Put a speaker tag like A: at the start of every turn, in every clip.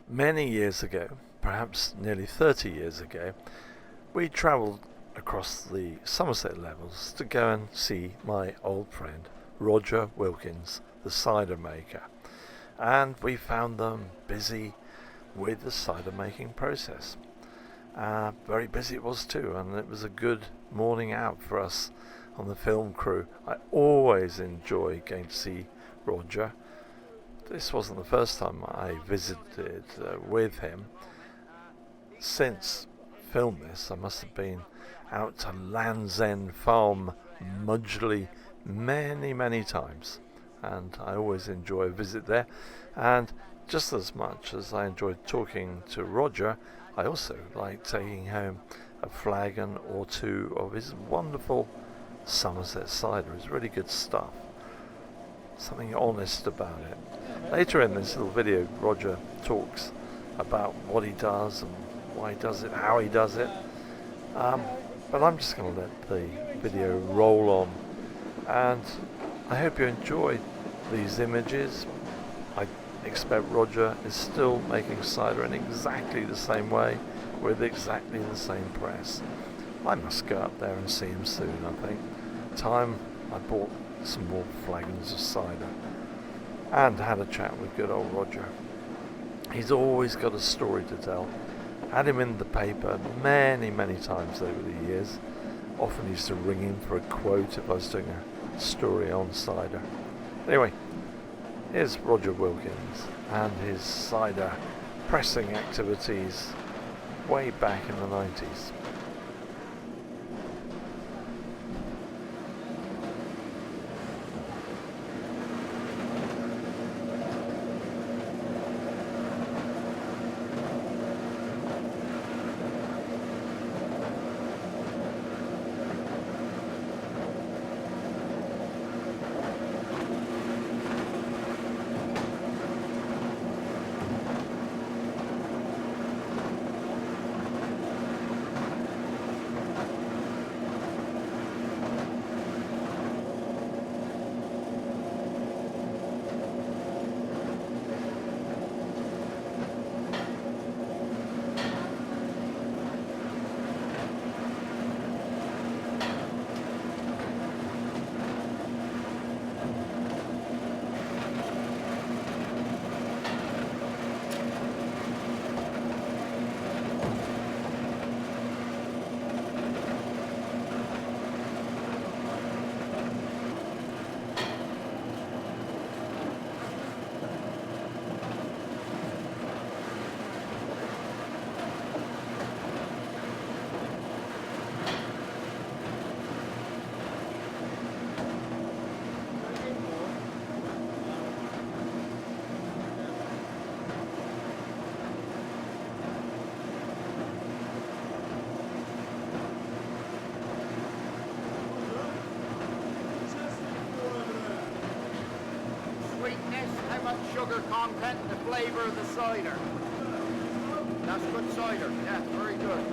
A: Many years ago, perhaps nearly 30 years ago, we travelled across the Somerset levels to go and see my old friend Roger Wilkins, the cider maker, and we found them busy with the cider making process. Very busy it was too, and it was a good morning out for us on the film crew. I always enjoy going to see Roger. This wasn't the first time I visited with him. Since filmed this, I must have been out to Land's End Farm, Mudgley, many times, and I always enjoy a visit there. And just as much as I enjoyed talking to Roger, I also like taking home a flagon or two of his wonderful Somerset cider. It's really good stuff. Something honest about it. Later in this little video, Roger talks about what he does and why he does it, how he does it. But I'm just going to let the video roll on, and I hope you enjoy these images. I expect Roger is still making cider in exactly the same way, with exactly the same press. I must go up there and see him soon, I think. Time I bought some more flagons of cider and had a chat with good old Roger. He's always got a story to tell. Had him in the paper many times over the years. Often used to ring him for a quote if I was doing a story on cider. Anyway, here's Roger Wilkins and his cider pressing activities way back in the 90s.
B: How much sugar content and the flavour of the cider. That's good cider, yeah, very good.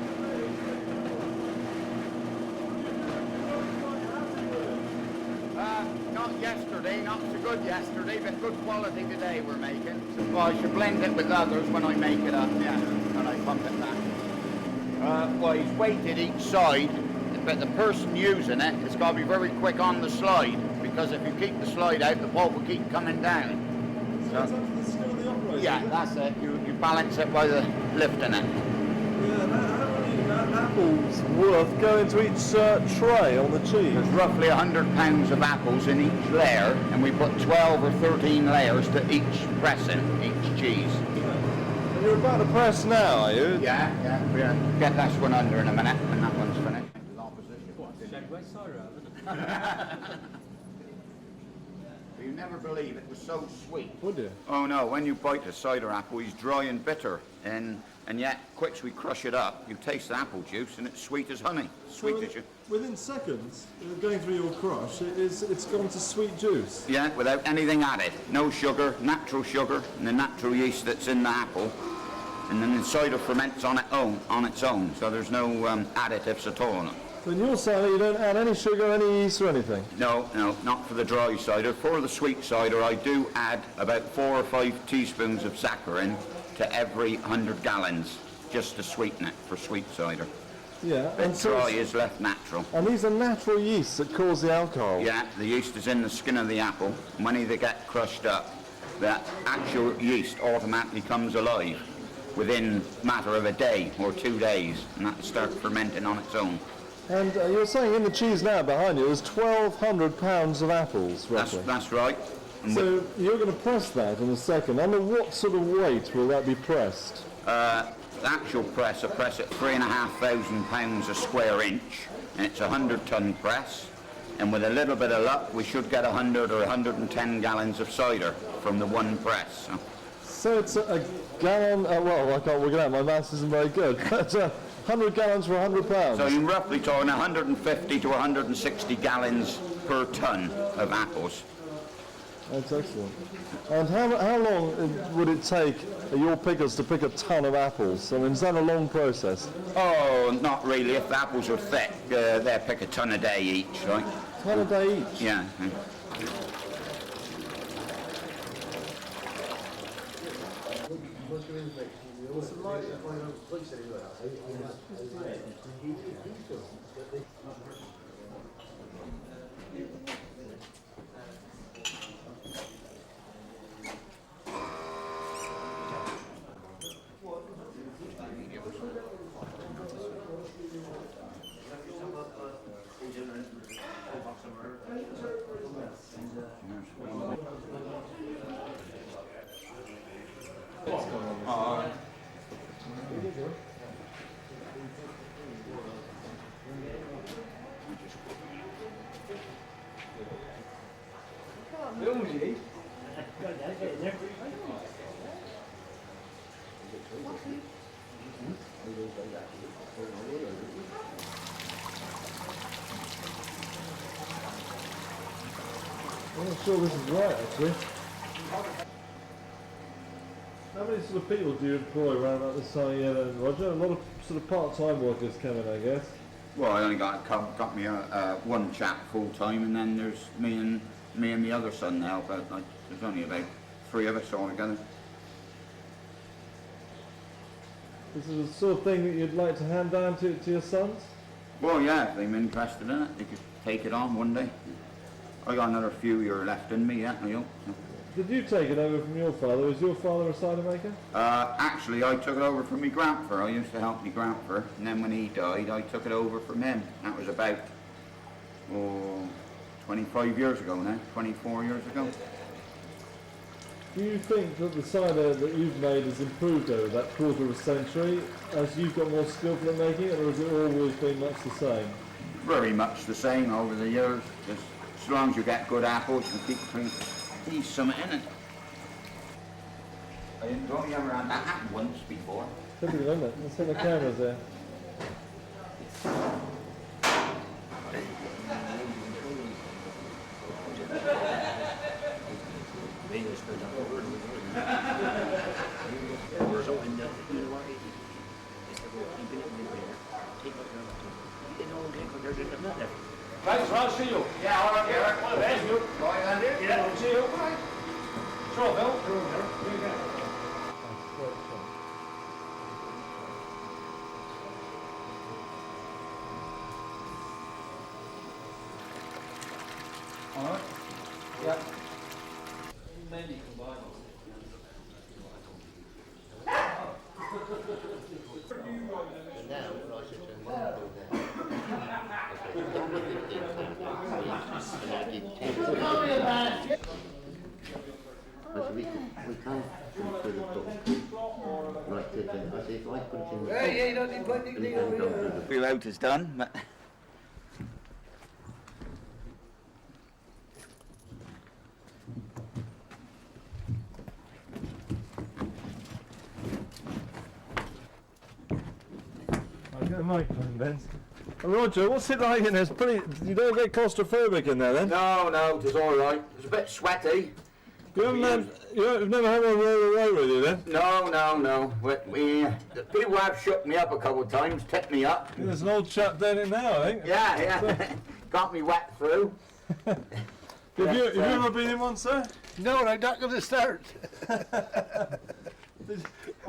B: Not yesterday, not so good yesterday, but good quality today we're making. So I should blend it with others when I make it up, yeah, when I pump it back. Well, he's weighted each side, but the person using it has got to be very quick on the slide, because if you keep the slide out, the pulp will keep coming down. So, yeah, that's it. You balance it by the lifting it.
C: Yeah, how many apples worth go into each tray on the cheese?
B: There's roughly 100 pounds of apples in each layer, and we put 12 or 13 layers to each pressing, each cheese.
C: And you're about to press now, are you?
B: Yeah. We'll get this one under in a minute, and that one's finished. You never believe it was so sweet.
C: Would you?
B: Oh no, when you bite a cider apple, he's dry and bitter, and yet, quick as we crush it up, you taste the apple juice, and it's sweet as honey. Sweet
C: So
B: as you...
C: within seconds, going through your crush, it's gone to sweet juice.
B: Yeah, without anything added. No sugar, and the natural yeast that's in the apple, and then the cider ferments on its own, so there's no additives at all in it.
C: But you're saying that you don't add any sugar, any yeast or anything?
B: No, not for the dry cider. For the sweet cider, I do add about 4 or 5 teaspoons of saccharin to every 100 gallons, just to sweeten it for sweet cider.
C: Yeah.
B: And dry is left natural.
C: And these are natural yeasts that cause the alcohol?
B: Yeah, the yeast is in the skin of the apple. When they get crushed up, that actual yeast automatically comes alive within a matter of a day or 2 days, and that starts fermenting on its own.
C: And you're saying in the cheese now behind you is 1,200 pounds of apples, roughly?
B: That's right. And
C: so you're going to press that in a second. Under what sort of weight will that be pressed?
B: The actual press, I press at 3,500 pounds a square inch, and it's a 100-ton press. And with a little bit of luck, we should get 100 or 110 gallons of cider from the one press.
C: So it's a gallon, well, I can't work it out, my maths isn't very good, but 100 gallons for 100 pounds.
B: So you're roughly talking 150 to 160 gallons per ton of apples.
C: That's excellent. And how long would it take your pickers to pick a ton of apples? I mean, is that a long process?
B: Oh, not really. If the apples are thick, they'll pick a ton a day each, right?
C: A ton a day each?
B: Yeah.
C: I'm not sure this is right, actually. How many sort of people do you employ around at this time of year then, Roger? A lot of sort of part-time workers come in, I guess.
B: Well, I only got me one chap full-time, and then there's me and the other son now, but there's only about 3 of us all together.
C: This is the sort of thing that you'd like to hand down to your sons?
B: Well, yeah, if they're interested in it, they could take it on one day. I got another few years left in me, yeah, I hope.
C: Did you take it over from your father? Was your father a cider maker?
B: Actually, I took it over from my grandfather. I used to help my grandfather, and then when he died, I took it over from him. That was about, 25 years ago now, 24 years ago.
C: Do you think that the cider that you've made has improved over that quarter of a century as you've got more skillful at making it, or has it always been much the same?
B: Very much the same over the years. Just as long as you get good apples, you keep these something in it. I didn't know you ever had that happen once before.
C: Typical, isn't it? Let's hit the cameras there.
D: Right, I'll see you.
B: Yeah, all right, Eric.
D: Well, there's you.
B: Right, Andy?
D: Yeah, I'll see you. Sure, Phil.
B: All right. Yeah.
D: Maybe combine
E: We can't put it like this. I say, if I put it in the
D: yeah, you don't need plenty of
B: The fill out is done, but
C: I'll get a microphone, Ben. Roger, what's it like in there? It's pretty, you don't get claustrophobic in there then?
B: no, it's all right. It's a bit sweaty,
C: You've never had one roll away with you then?
B: No. The people have shook me up a couple of times, tipped me up.
C: There's an old chap down it now, I think.
B: Yeah. Got me wet through.
C: Have you ever been in one, sir?
F: No, I'm not going to start.
C: I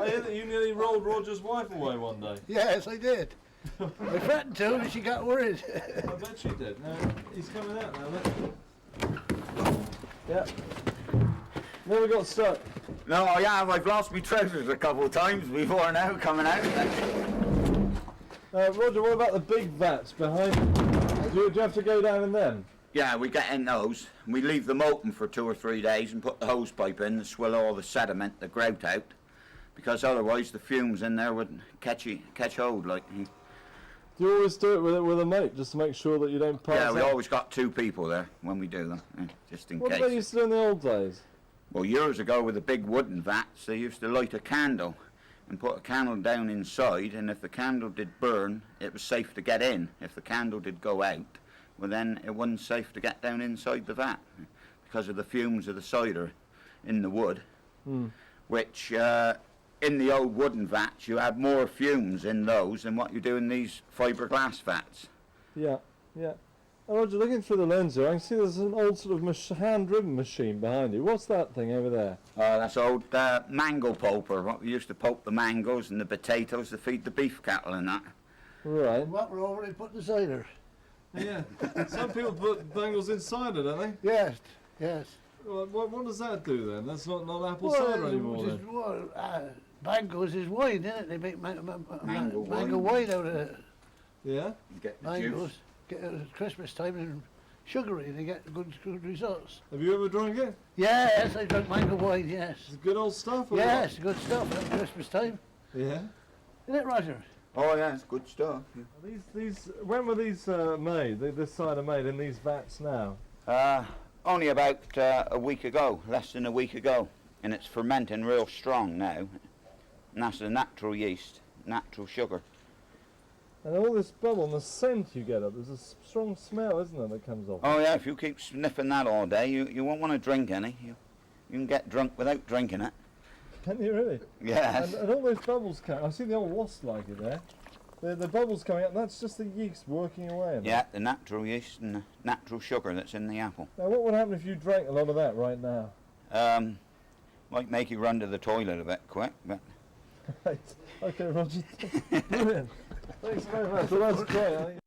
C: hear that you nearly rolled Roger's wife away one day.
F: Yes, I did. I threatened to, and she got worried.
C: I bet she did. Now, he's coming out now, look. Yeah. Never got stuck.
B: No, I have. I've lost my trousers a couple of times before now, coming out.
C: Roger, what about the big vats behind you? Do you have to go down in them?
B: Yeah, we get in those. We leave them open for 2 or 3 days and put the hose pipe in and swill all the sediment, the grout out, because otherwise the fumes in there would catch hold. Like.
C: Do you always do it with a mate, just to make sure that you don't pass
B: Yeah, we
C: out?
B: always got 2 people there when we do them, just in
C: What
B: case.
C: did they used to do in the old days?
B: Well, years ago with the big wooden vats, they used to light a candle and put a candle down inside, and if the candle did burn, it was safe to get in. If the candle did go out, well then it wasn't safe to get down inside the vat because of the fumes of the cider in the wood, which in the old wooden vats you had more fumes in those than what you do in these fiberglass vats.
C: Yeah. Oh, Roger, looking through the lens here, I can see there's an old sort of hand-driven machine behind you. What's that thing over there?
B: That's old mango pulper, what we used to pulp the mangoes and the potatoes to feed the beef cattle and that.
C: Right.
F: What we're already put the cider.
C: Yeah. Some people put bangles inside it, don't they?
F: Yes.
C: Well, what does that do then? That's not apple cider anymore then?
F: Mangoes is wine, isn't it? They make mango wine out of it.
C: Yeah?
B: You get the
F: Mangoes.
B: juice.
F: Get it at Christmas time and sugary, and they get good results.
C: Have you ever drunk it?
F: Yes, I drink mango wine, yes.
C: Is it good old stuff? Or
F: Yes, good stuff at Christmas time.
C: What? Yeah.
F: Isn't it, Roger?
B: Oh yeah, it's good stuff.
C: These when were these made? This cider made in these vats now?
B: Only about a week ago, less than a week ago, and it's fermenting real strong now. And that's the natural yeast, natural sugar.
C: And all this bubble and the scent you get up, there's a strong smell, isn't there, that comes off?
B: Oh yeah, if you keep sniffing that all day, you won't want to drink any. You can get drunk without drinking it.
C: Can you really?
B: Yes.
C: And all those bubbles come. I see the old wasp like it there. The bubbles coming up, that's just the yeast working away.
B: Yeah, the natural yeast and the natural sugar that's in the apple.
C: Now what would happen if you drank a lot of that right now?
B: Might make you run to the toilet a bit quick, but...
C: Right. Okay, Roger. Brilliant. Thanks very much. Well, that's great.